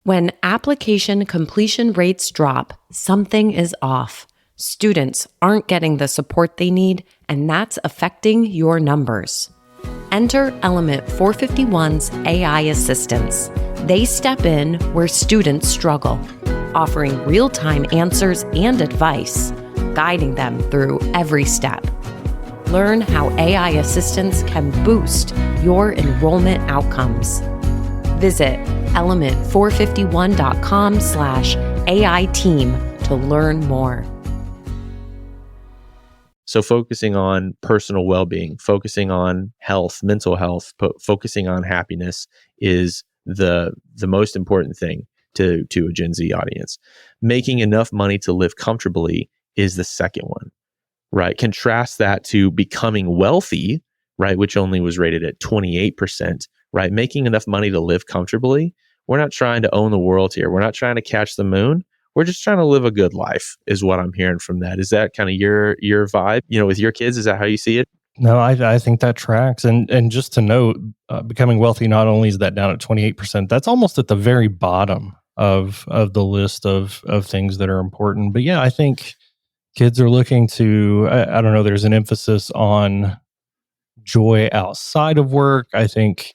When application completion rates drop, something is off. Students aren't getting the support they need, and that's affecting your numbers. Enter Element 451's AI assistants. They step in where students struggle, offering real-time answers and advice, guiding them through every step. Learn how AI assistants can boost your enrollment outcomes. Visit element451.com/AI team to learn more. So focusing on personal well-being, focusing on health, mental health, focusing on happiness is the most important thing to a Gen Z audience. Making enough money to live comfortably is the second one, right? Contrast that to becoming wealthy, right, which only was rated at 28%, right? Making enough money to live comfortably. We're not trying to own the world here. We're not trying to catch the moon. We're just trying to live a good life is what I'm hearing from that. Is that kind of your vibe, with your kids? Is that how you see it? No, I think that tracks. And just to note, becoming wealthy, not only is that down at 28%, that's almost at the very bottom of the list of things that are important. But yeah, I think kids are looking to, I don't know, there's an emphasis on joy outside of work. I think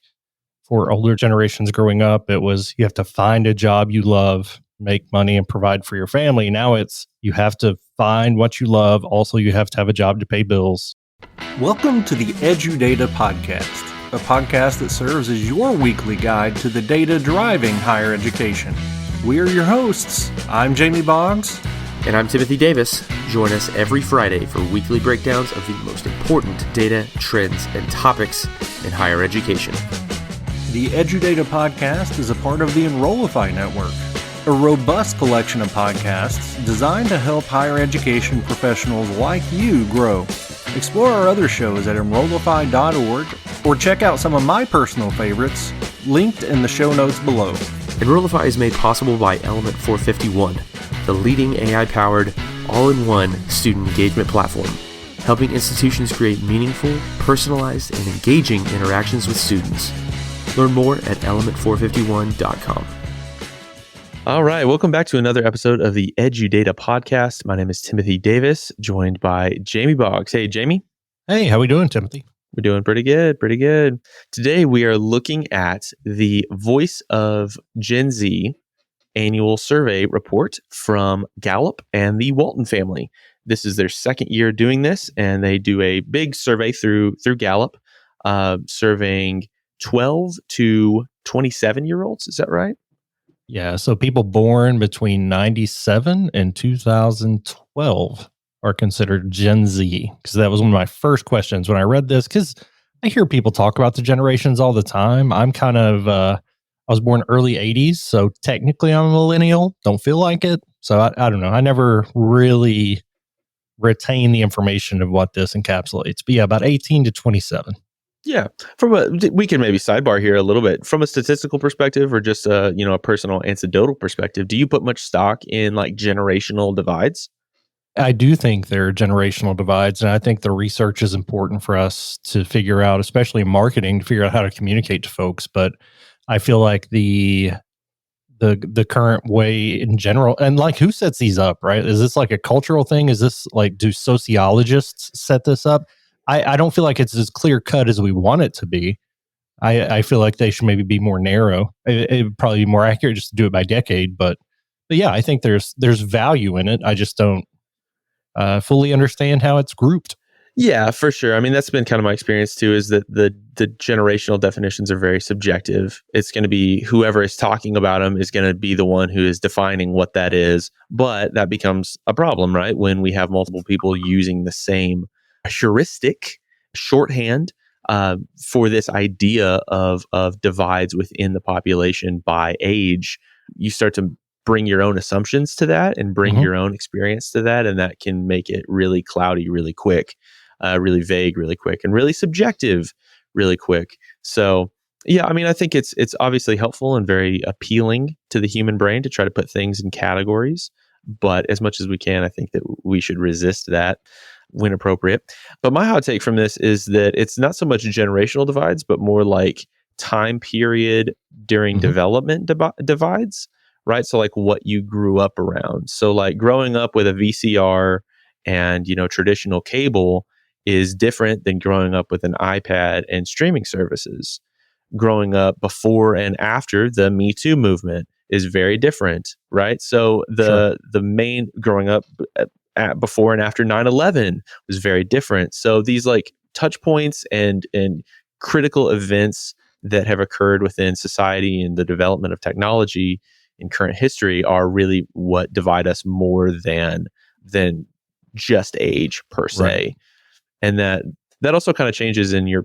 for older generations growing up, it was you have to find a job you love, make money, and provide for your family. Now it's you have to find what you love. Also, you have to have a job to pay bills. Welcome to the EduData Podcast, a podcast that serves as your weekly guide to the data driving higher education. We are your hosts. I'm Jamie Boggs. And I'm Timothy Davis. Join us every Friday for weekly breakdowns of the most important data, trends, and topics in higher education. The EduData Podcast is a part of the Enrollify Network, a robust collection of podcasts designed to help higher education professionals like you grow. Explore our other shows at enrollify.org or check out some of my personal favorites linked in the show notes below. Enrollify is made possible by Element 451, the leading AI-powered, all-in-one student engagement platform, helping institutions create meaningful, personalized, and engaging interactions with students. Learn more at element451.com. All right. Welcome back to another episode of the EduData Podcast. My name is Timothy Davis, joined by Jamie Boggs. Hey, Jamie. Hey, how we doing, Timothy? We're doing pretty good. Today, we are looking at the Voice of Gen Z annual survey report from Gallup and the Walton family. This is their second year doing this, and they do a big survey through Gallup, surveying 12 to 27-year-olds. Is that right? Yeah, so people born between 97 and 2012 are considered Gen Z, because that was one of my first questions when I read this, because I hear people talk about the generations all the time. I'm kind of, I was born early 80s, so technically I'm a millennial. Don't feel like it. So I don't know. I never really retain the information of what this encapsulates. But yeah, about 18 to 27. Yeah, we can maybe sidebar here a little bit from a statistical perspective, or just a personal anecdotal perspective. Do you put much stock in like generational divides? I do think there are generational divides, and I think the research is important for us to figure out, especially in marketing, to figure out how to communicate to folks. But I feel like the current way in general, and like who sets these up, right? Is this like a cultural thing? Is this like, do sociologists set this up? I don't feel like it's as clear cut as we want it to be. I feel like they should maybe be more narrow. It would probably be more accurate just to do it by decade. But yeah, I think there's value in it. I just don't fully understand how it's grouped. Yeah, for sure. I mean, that's been kind of my experience too, is that the generational definitions are very subjective. It's going to be whoever is talking about them is going to be the one who is defining what that is. But that becomes a problem, right? When we have multiple people using the same heuristic shorthand for this idea of divides within the population by age, you start to bring your own assumptions to that and bring your own experience to that, and that can make it really cloudy really quick, really vague really quick, and really subjective really quick. So yeah, I mean, I think it's obviously helpful and very appealing to the human brain to try to put things in categories, but as much as we can, I think that we should resist that when appropriate. But my hot take from this is that it's not so much generational divides, but more like time period during development divides, right? So like what you grew up around. So like growing up with a VCR and, traditional cable is different than growing up with an iPad and streaming services. Growing up before and after the Me Too movement is very different, right? So the main growing up before and after 9/11 was very different. So these like touch points and critical events that have occurred within society and the development of technology in current history are really what divide us more than just age per se. Right. And that also kind of changes in your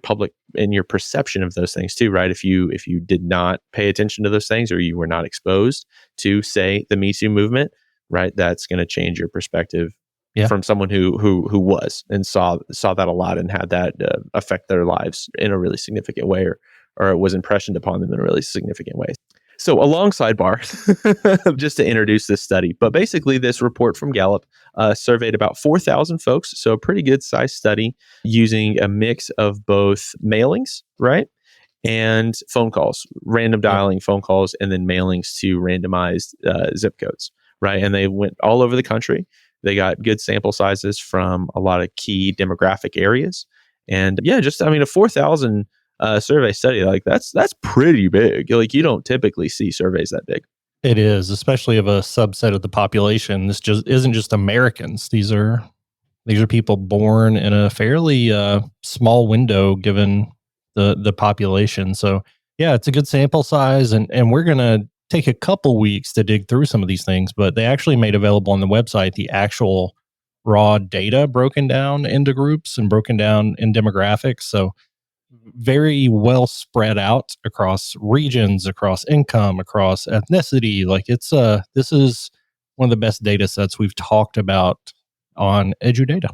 perception of those things too, right? If you did not pay attention to those things, or you were not exposed to, say, the Me Too movement, right, that's going to change your perspective from someone who was and saw that a lot and had that affect their lives in a really significant way, or it was impressioned upon them in a really significant way. So a long sidebar just to introduce this study. But basically, this report from Gallup surveyed about 4,000 folks. So a pretty good sized study using a mix of both mailings, right? And phone calls, random dialing phone calls, and then mailings to randomized zip codes, right? And they went all over the country. They got good sample sizes from a lot of key demographic areas. And a 4,000 survey study, like that's pretty big. Like you don't typically see surveys that big. It is, especially of a subset of the population. This just isn't just Americans. These are people born in a fairly small window given the population. So yeah, it's a good sample size, and we're gonna take a couple weeks to dig through some of these things, but they actually made available on the website the actual raw data broken down into groups and broken down in demographics. So very well spread out across regions, across income, across ethnicity. Like this is one of the best data sets we've talked about on EduData.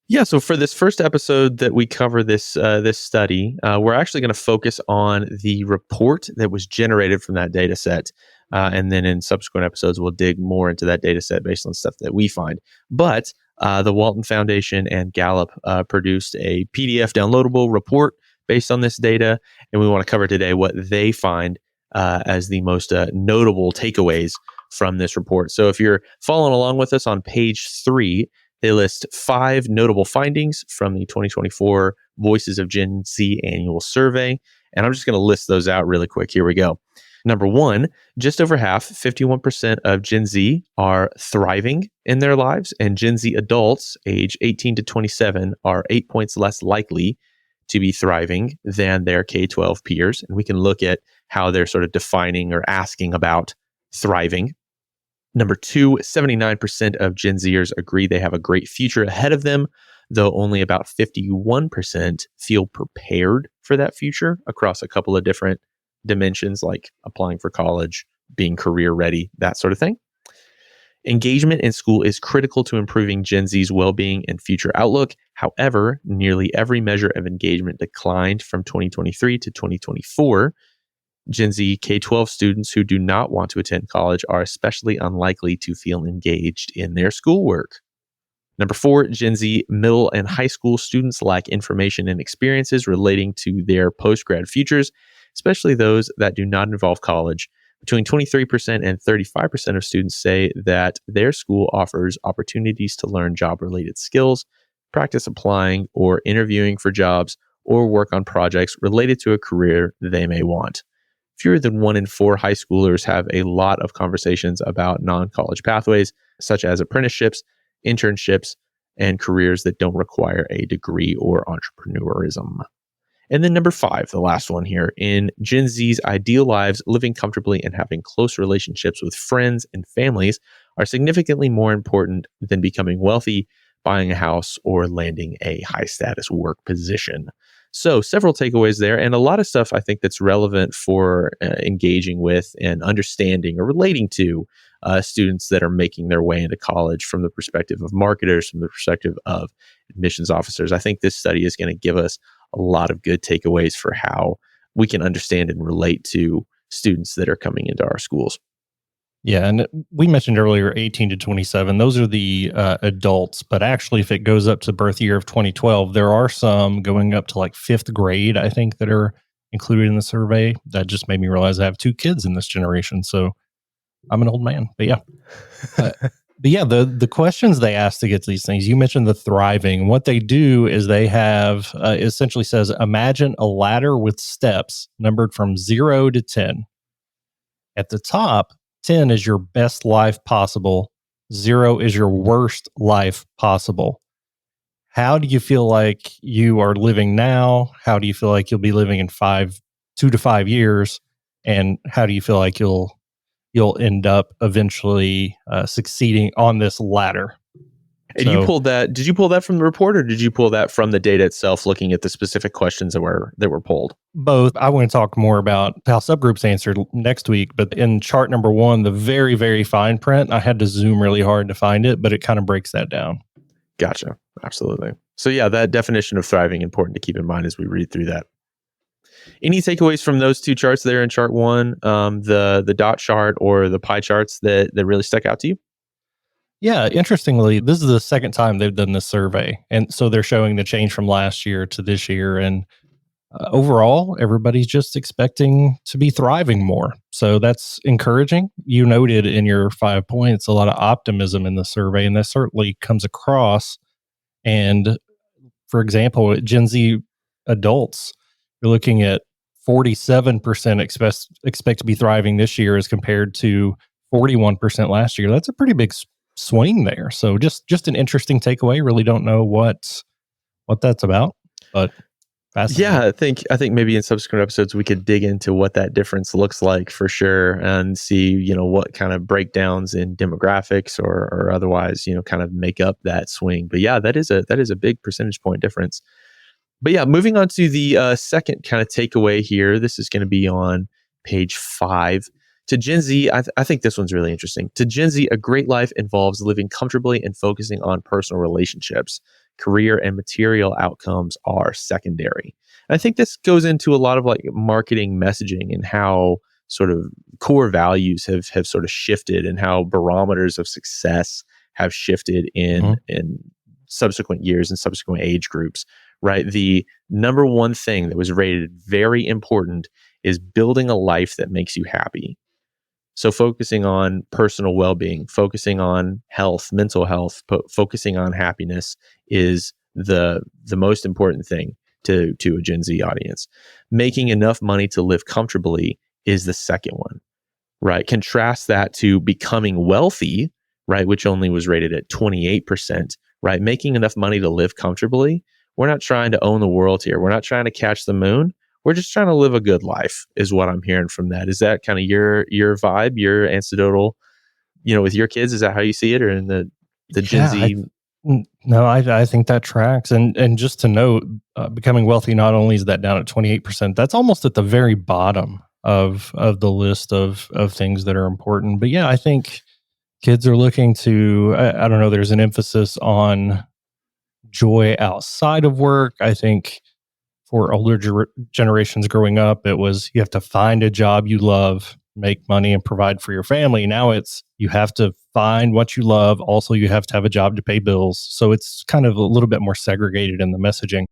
Yeah, so for this first episode that we cover this study, we're actually going to focus on the report that was generated from that data set. And then in subsequent episodes, we'll dig more into that data set based on stuff that we find. But the Walton Foundation and Gallup produced a PDF downloadable report based on this data. And we want to cover today what they find as the most notable takeaways from this report. So if you're following along with us on page 3, they list 5 notable findings from the 2024 Voices of Gen Z annual survey. And I'm just going to list those out really quick. Here we go. Number 1, just over half, 51% of Gen Z are thriving in their lives, and Gen Z adults age 18 to 27 are 8 points less likely to be thriving than their K-12 peers. And we can look at how they're sort of defining or asking about thriving. Number 2, 79% of Gen Zers agree they have a great future ahead of them, though only about 51% feel prepared for that future across a couple of different dimensions, like applying for college, being career ready, that sort of thing. Engagement in school is critical to improving Gen Z's well-being and future outlook. However, nearly every measure of engagement declined from 2023 to 2024. Gen Z K-12 students who do not want to attend college are especially unlikely to feel engaged in their schoolwork. Number 4, Gen Z middle and high school students lack information and experiences relating to their post-grad futures, especially those that do not involve college. Between 23% and 35% of students say that their school offers opportunities to learn job-related skills, practice applying or interviewing for jobs, or work on projects related to a career they may want. Fewer than 1 in 4 high schoolers have a lot of conversations about non-college pathways, such as apprenticeships, internships, and careers that don't require a degree or entrepreneurism. And then number 5, the last one here, in Gen Z's ideal lives, living comfortably and having close relationships with friends and families are significantly more important than becoming wealthy, buying a house, or landing a high-status work position. So several takeaways there, and a lot of stuff I think that's relevant for engaging with and understanding or relating to students that are making their way into college from the perspective of marketers, from the perspective of admissions officers. I think this study is going to give us a lot of good takeaways for how we can understand and relate to students that are coming into our schools. Yeah, and we mentioned earlier 18 to 27. Those are the adults, but actually if it goes up to birth year of 2012, there are some going up to like 5th grade, I think, that are included in the survey. That just made me realize I have 2 kids in this generation. So I'm an old man, but yeah. But yeah, the questions they ask to get to these things, you mentioned the thriving. What they do is they have, essentially says, imagine a ladder with steps numbered from 0 to 10. At the top, 10 is your best life possible. 0 is your worst life possible. How do you feel like you are living now? How do you feel like you'll be living in 2 to 5 years? And how do you feel like you'll end up eventually succeeding on this ladder? And you pulled that? Did you pull that from the report, or did you pull that from the data itself, looking at the specific questions that were pulled? Both. I want to talk more about how subgroups answered next week, but in chart number 1, the very, very fine print, I had to zoom really hard to find it, but it kind of breaks that down. Gotcha. Absolutely. So yeah, that definition of thriving, important to keep in mind as we read through that. Any takeaways from those 2 charts there in chart 1, the dot chart or the pie charts that really stuck out to you? Yeah, interestingly, this is the second time they've done this survey. And so they're showing the change from last year to this year. And overall, everybody's just expecting to be thriving more. So that's encouraging. You noted in your 5 points a lot of optimism in the survey, and that certainly comes across. And for example, Gen Z adults, you're looking at 47% expect to be thriving this year as compared to 41% last year. That's a pretty big swing there. So just an interesting takeaway. Really don't know what that's about, but yeah, I think maybe in subsequent episodes we could dig into what that difference looks like for sure, and see what kind of breakdowns in demographics or otherwise kind of make up that swing. But yeah, that is a big percentage point difference. But yeah, moving on to the second kind of takeaway here. This is going to be on page 5. To Gen Z, I think this one's really interesting. To Gen Z, a great life involves living comfortably and focusing on personal relationships. Career and material outcomes are secondary. And I think this goes into a lot of like marketing messaging and how sort of core values have sort of shifted, and how barometers of success have shifted in subsequent years and subsequent age groups, right? The number one thing that was rated very important is building a life that makes you happy. So focusing on personal well-being, focusing on health, mental health, focusing on happiness is the most important thing to a Gen Z audience. Making enough money to live comfortably is the second one, right? Contrast that to becoming wealthy, right, which only was rated at 28%, right? Making enough money to live comfortably. We're not trying to own the world here. We're not trying to catch the moon. We're just trying to live a good life, is what I'm hearing from that. Is that kind of your vibe, your anecdotal, with your kids? Is that how you see it, or in the Gen Z? No, I think that tracks. And just to note, becoming wealthy, not only is that down at 28%, that's almost at the very bottom of the list of things that are important. But yeah, I think kids are looking to, I don't know, there's an emphasis on joy outside of work. I think for older generations growing up, it was you have to find a job you love, make money, and provide for your family. Now it's you have to find what you love. Also, you have to have a job to pay bills. So it's kind of a little bit more segregated in the messaging.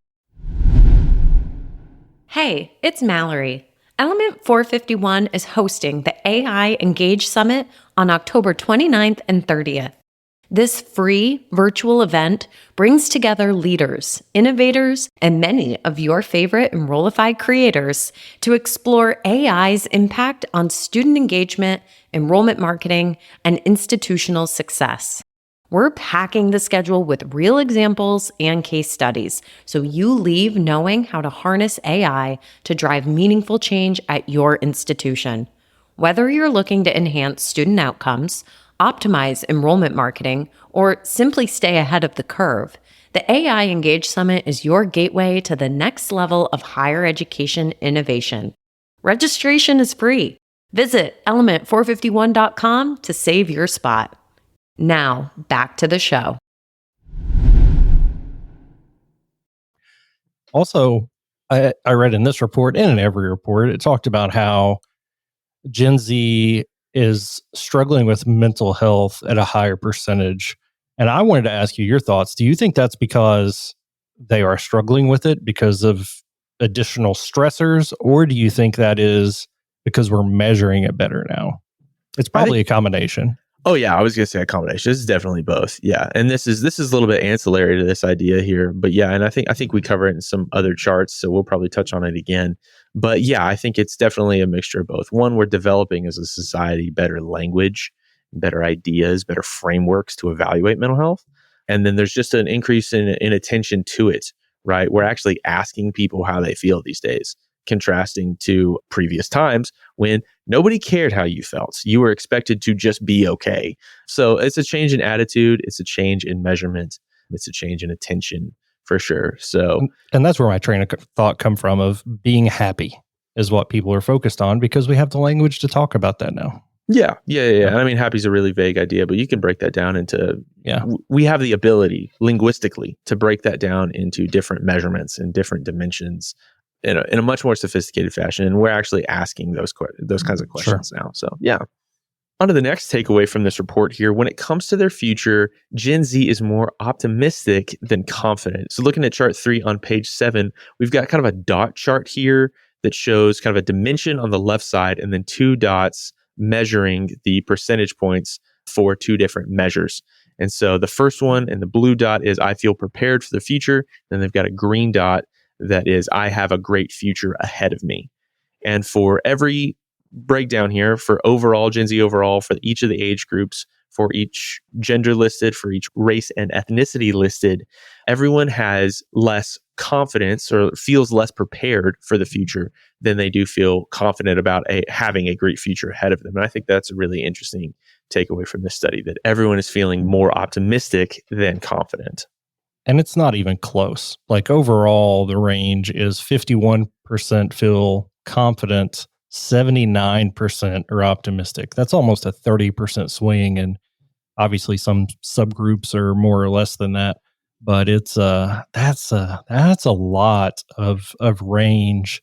Hey, it's Mallory. Element 451 is hosting the AI Engage Summit on October 29th and 30th. This free virtual event brings together leaders, innovators, and many of your favorite Enrollify creators to explore AI's impact on student engagement, enrollment marketing, and institutional success. We're packing the schedule with real examples and case studies, so you leave knowing how to harness AI to drive meaningful change at your institution. Whether you're looking to enhance student outcomes, optimize enrollment marketing, or simply stay ahead of the curve, the AI Engage Summit is your gateway to the next level of higher education innovation. Registration is free. Visit element451.com to save your spot. Now, back to the show. Also, I read in this report and in every report, it talked about how Gen Z is struggling with mental health at a higher percentage. And I wanted to ask you your thoughts. Do you think that's because they are struggling with it because of additional stressors, or do you think that is because we're measuring it better now? It's probably a combination. Oh yeah, I was gonna say a combination. This is definitely both. Yeah, and this is a little bit ancillary to this idea here, but yeah, and I think we cover it in some other charts, so we'll probably touch on it again. But yeah, I think it's definitely a mixture of both. One, we're developing as a society better language, better ideas, better frameworks to evaluate mental health, and then there's just an increase in attention to it. Right, we're actually asking people how they feel these days, contrasting to previous times when nobody cared how you felt. You were expected to just be okay. So it's a change in attitude. It's a change in measurement. It's a change in attention for sure. So, and that's where my train of thought come from of being happy is what people are focused on because we have the language to talk about that now. Yeah. And I mean, happy is a really vague idea, but you can break that down into, we have the ability linguistically to break that down into different measurements and different dimensions in a much more sophisticated fashion. And we're actually asking those kinds of questions now. So yeah. On to the next takeaway from this report here. When it comes to their future, Gen Z is more optimistic than confident. So looking at chart 3 on page 7, we've got kind of a dot chart here that shows kind of a dimension on the left side and then 2 dots measuring the percentage points for 2 different measures. And so the first one in the blue dot is I feel prepared for the future. Then they've got a green dot that is I have a great future ahead of me. And for every breakdown here, for overall, Gen Z overall, for each of the age groups, for each gender listed, for each race and ethnicity listed, everyone has less confidence or feels less prepared for the future than they do feel confident about having a great future ahead of them. And I think that's a really interesting takeaway from this study, that everyone is feeling more optimistic than confident. And it's not even close. Like overall, the range is 51% feel confident, 79% are optimistic. That's almost a 30% swing. And obviously some subgroups are more or less than that. But it's that's a lot of range.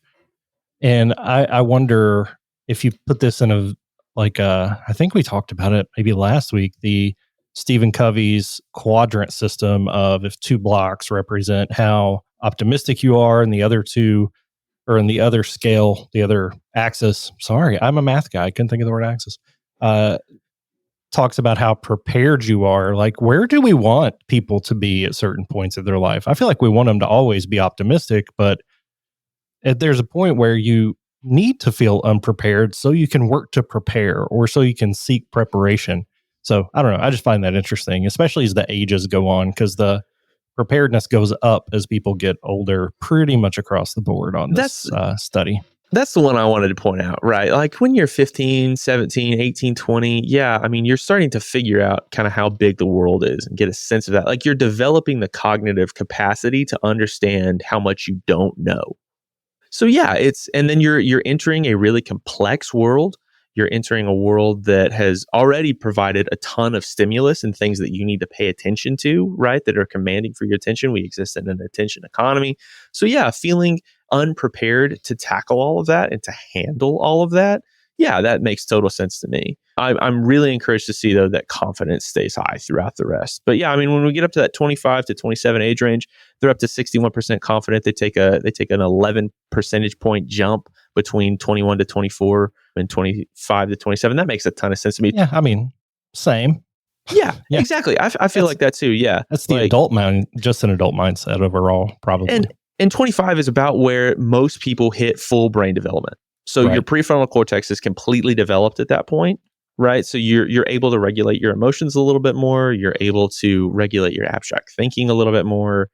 And I wonder if you put this in I think we talked about it maybe last week, the Stephen Covey's quadrant system of if 2 blocks represent how optimistic you are and the other 2 or in the other scale, the other axis. Sorry, I'm a math guy. I couldn't think of the word axis. Talks about how prepared you are. Like, where do we want people to be at certain points of their life? I feel like we want them to always be optimistic, but there's a point where you need to feel unprepared so you can work to prepare or so you can seek preparation. So I don't know. I just find that interesting, especially as the ages go on, because the preparedness goes up as people get older pretty much across the board on this study. That's the one I wanted to point out, right? Like when you're 15, 17, 18, 20, yeah, I mean, you're starting to figure out kind of how big the world is and get a sense of that. Like you're developing the cognitive capacity to understand how much you don't know. So yeah, and then you're entering a really complex world. You're entering a world that has already provided a ton of stimulus and things that you need to pay attention to, right? That are commanding for your attention. We exist in an attention economy. So yeah, feeling unprepared to tackle all of that and to handle all of that, yeah, that makes total sense to me. I'm really encouraged to see, though, that confidence stays high throughout the rest. But yeah, I mean, when we get up to that 25 to 27 age range, they're up to 61% confident. They take an 11 percentage point jump between 21 to 24 and 25 to 27. That makes a ton of sense to me. Yeah, I mean, same. Yeah, exactly. I feel like that too. Yeah, that's the adult mind, just an adult mindset overall, probably. And 25 is about where most people hit full brain development. So your prefrontal cortex is completely developed at that point, right? So you're able to regulate your emotions a little bit more. You're able to regulate your abstract thinking a little bit more.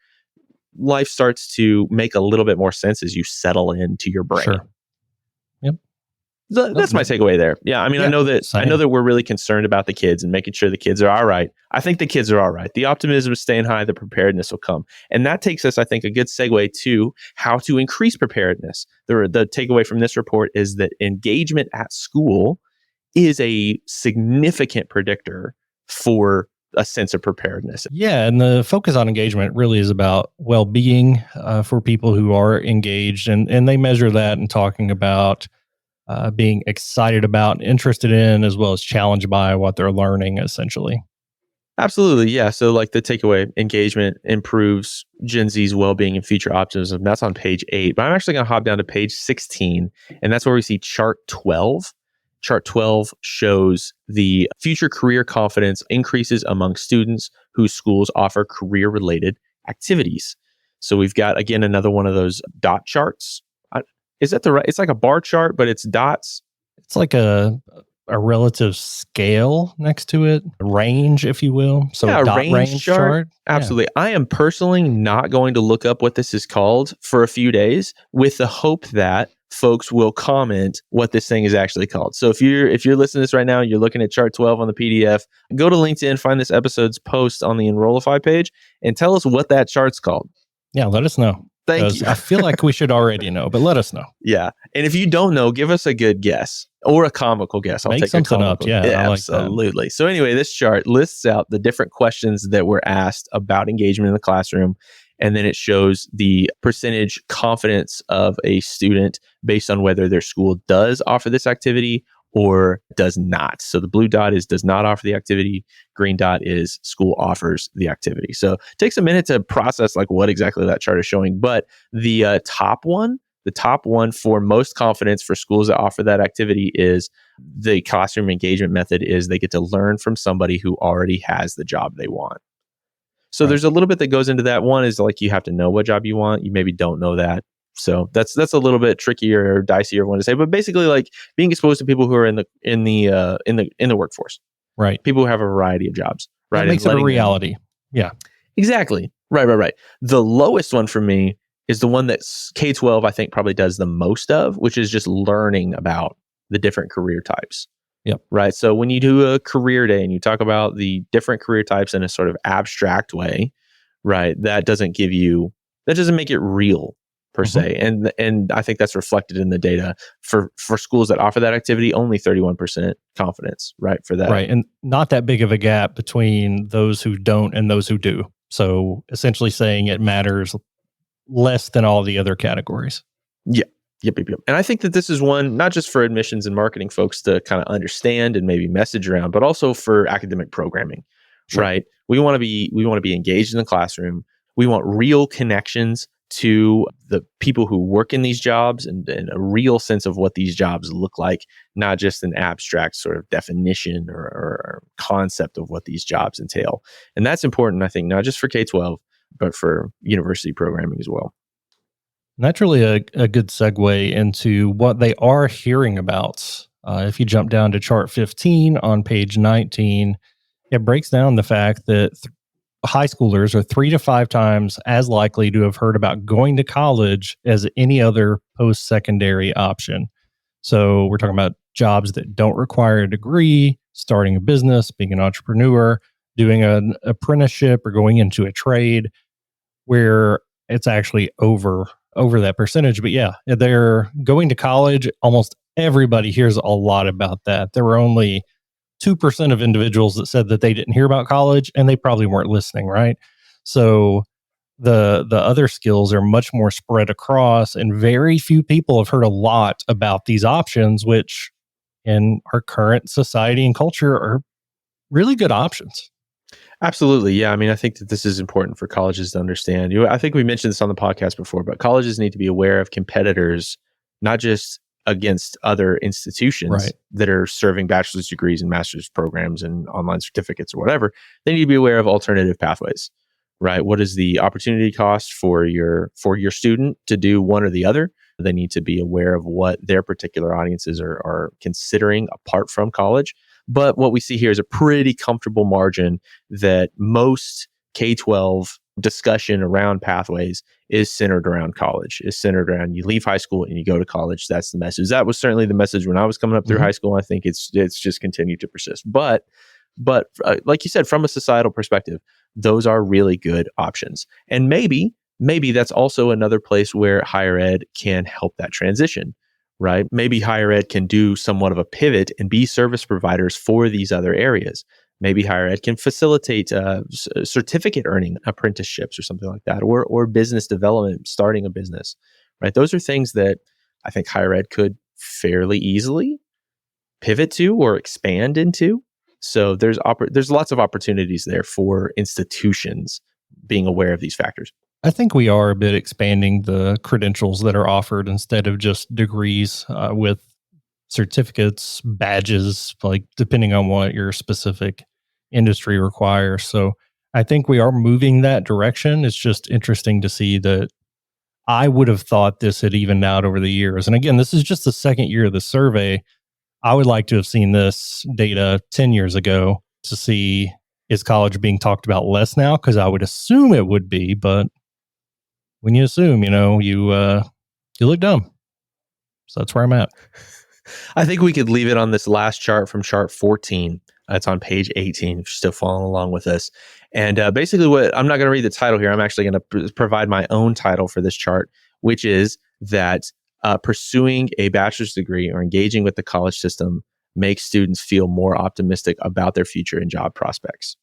Life starts to make a little bit more sense as you settle into your brain. Sure. Yep. That's my takeaway there. Yeah, I mean, I know that we're really concerned about the kids and making sure the kids are all right. I think the kids are all right. The optimism is staying high, the preparedness will come. And that takes us, I think, a good segue to how to increase preparedness. The takeaway from this report is that engagement at school is a significant predictor for a sense of preparedness. Yeah, and the focus on engagement really is about well-being for people who are engaged. And they measure that in talking about being excited about, interested in, as well as challenged by what they're learning, essentially. Absolutely, yeah. So like the takeaway, engagement improves Gen Z's well-being and future optimism. That's on page 8. But I'm actually going to hop down to page 16, and that's where we see chart 12. Chart 12 shows the future career confidence increases among students whose schools offer career-related activities. So we've got, again, another one of those dot charts. Is that the right? It's like a bar chart, but it's dots. It's like a relative scale next to it, a range, if you will. So Yeah, a a dot range range chart. chart. Absolutely. I am personally not going to look up what this is called for a few days with the hope that folks will comment what this thing is actually called. So if you're listening to this right now, you're looking at chart 12 on the PDF, go to LinkedIn, find this episode's post on the Enrollify page and tell us what that chart's called. Yeah, let us know. Thank you. I feel like we should already know, but let us know. Yeah. And if you don't know, give us a good guess or a comical guess. I'll Make take something a up. comical. Yeah, I like absolutely. So anyway, this chart lists out the different questions that were asked about engagement in the classroom. And then it shows the percentage confidence of a student based on whether their school does offer this activity or does not. So the blue dot is does not offer the activity. Green dot is school offers the activity. So it takes a minute to process like what exactly that chart is showing. But the top one for most confidence for schools that offer that activity is the classroom engagement method is they get to learn from somebody who already has the job they want. So There's a little bit that goes into that. One is like you have to know what job you want. You maybe don't know that. So that's a little bit trickier or dicier one to say. But basically, like being exposed to people who are in the workforce, right? People who have a variety of jobs, right? That makes it a reality. Yeah, exactly. Right. The lowest one for me is the one that K-12 I think probably does the most of, which is just learning about the different career types. Yep. Right. So when you do a career day and you talk about the different career types in a sort of abstract way, right, that doesn't make it real per se. And I think that's reflected in the data for schools that offer that activity, only 31% confidence, right, for that. Right. And not that big of a gap between those who don't and those who do. So essentially saying it matters less than all the other categories. Yeah. Yep. And I think that this is one, not just for admissions and marketing folks to kind of understand and maybe message around, but also for academic programming, right? We want to be engaged in the classroom. We want real connections to the people who work in these jobs and a real sense of what these jobs look like, not just an abstract sort of definition or concept of what these jobs entail. And that's important, I think, not just for K-12, but for university programming as well. And that's really a good segue into what they are hearing about. If you jump down to chart 15 on page 19, it breaks down the fact that high schoolers are 3 to 5 times as likely to have heard about going to college as any other post-secondary option. So we're talking about jobs that don't require a degree, starting a business, being an entrepreneur, doing an apprenticeship or going into a trade where it's actually over that percentage. But yeah, they're going to college. Almost everybody hears a lot about that. There were only 2% of individuals that said that they didn't hear about college, and they probably weren't listening, right? So the other skills are much more spread across, and very few people have heard a lot about these options, which in our current society and culture are really good options. Absolutely. Yeah. I mean, I think that this is important for colleges to understand. I think we mentioned this on the podcast before, but colleges need to be aware of competitors, not just against other institutions that are serving bachelor's degrees and master's programs and online certificates or whatever. They need to be aware of alternative pathways, right? What is the opportunity cost for your student to do one or the other? They need to be aware of what their particular audiences are considering apart from college. But what we see here is a pretty comfortable margin that most K-12 discussion around pathways is centered around college, is centered around you leave high school and you go to college. That's the message. That was certainly the message when I was coming up through high school. I think it's just continued to persist. But like you said, from a societal perspective, those are really good options. And maybe that's also another place where higher ed can help that transition. Right? Maybe higher ed can do somewhat of a pivot and be service providers for these other areas. Maybe higher ed can facilitate certificate earning apprenticeships or something like that, or business development, starting a business. Right? Those are things that I think higher ed could fairly easily pivot to or expand into. So there's lots of opportunities there for institutions being aware of these factors. I think we are a bit expanding the credentials that are offered instead of just degrees with certificates, badges, like depending on what your specific industry requires. So I think we are moving that direction. It's just interesting to see that I would have thought this had evened out over the years. And again, this is just the second year of the survey. I would like to have seen this data 10 years ago to see, is college being talked about less now? Because I would assume it would be, but when you assume, you look dumb. So that's where I'm at. I think we could leave it on this last chart from chart 14. It's on page 18, if you're still following along with us. And basically I'm not going to read the title here. I'm actually going to provide my own title for this chart, which is that pursuing a bachelor's degree or engaging with the college system makes students feel more optimistic about their future and job prospects,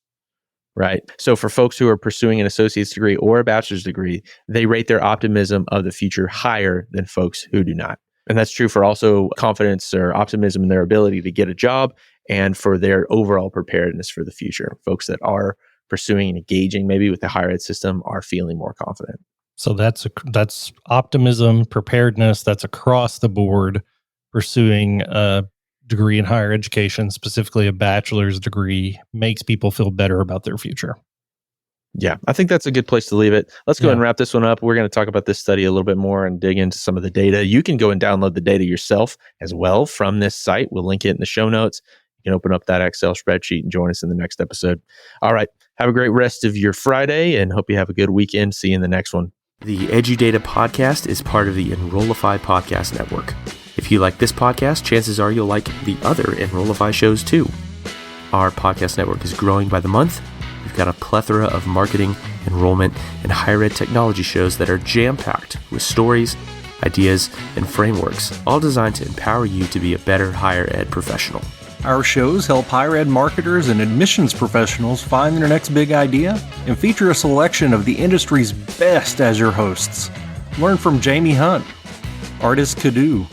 right? So for folks who are pursuing an associate's degree or a bachelor's degree, they rate their optimism of the future higher than folks who do not. And that's true for also confidence or optimism in their ability to get a job and for their overall preparedness for the future. Folks that are pursuing and engaging maybe with the higher ed system are feeling more confident. So that's optimism, preparedness. That's across the board. Pursuing a degree in higher education, specifically a bachelor's degree, makes people feel better about their future. Yeah, I think that's a good place to leave it. Let's go ahead and wrap this one up. We're going to talk about this study a little bit more and dig into some of the data. You can go and download the data yourself as well from this site. We'll link it in the show notes. You can open up that Excel spreadsheet and join us in the next episode. All right. Have a great rest of your Friday and hope you have a good weekend. See you in the next one. The EduData Podcast is part of the Enrollify Podcast Network. If you like this podcast, chances are you'll like the other Enrollify shows too. Our podcast network is growing by the month. We've got a plethora of marketing, enrollment, and higher ed technology shows that are jam-packed with stories, ideas, and frameworks, all designed to empower you to be a better higher ed professional. Our shows help higher ed marketers and admissions professionals find their next big idea and feature a selection of the industry's best as your hosts. Learn from Jamie Hunt, Artis Cadu,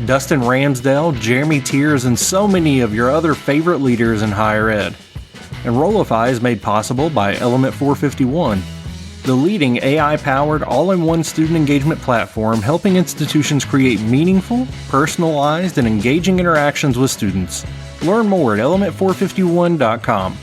Dustin Ramsdale, Jeremy Tiers, and so many of your other favorite leaders in higher ed. Enrollify is made possible by Element 451, the leading AI-powered all-in-one student engagement platform helping institutions create meaningful, personalized, and engaging interactions with students. Learn more at element451.com.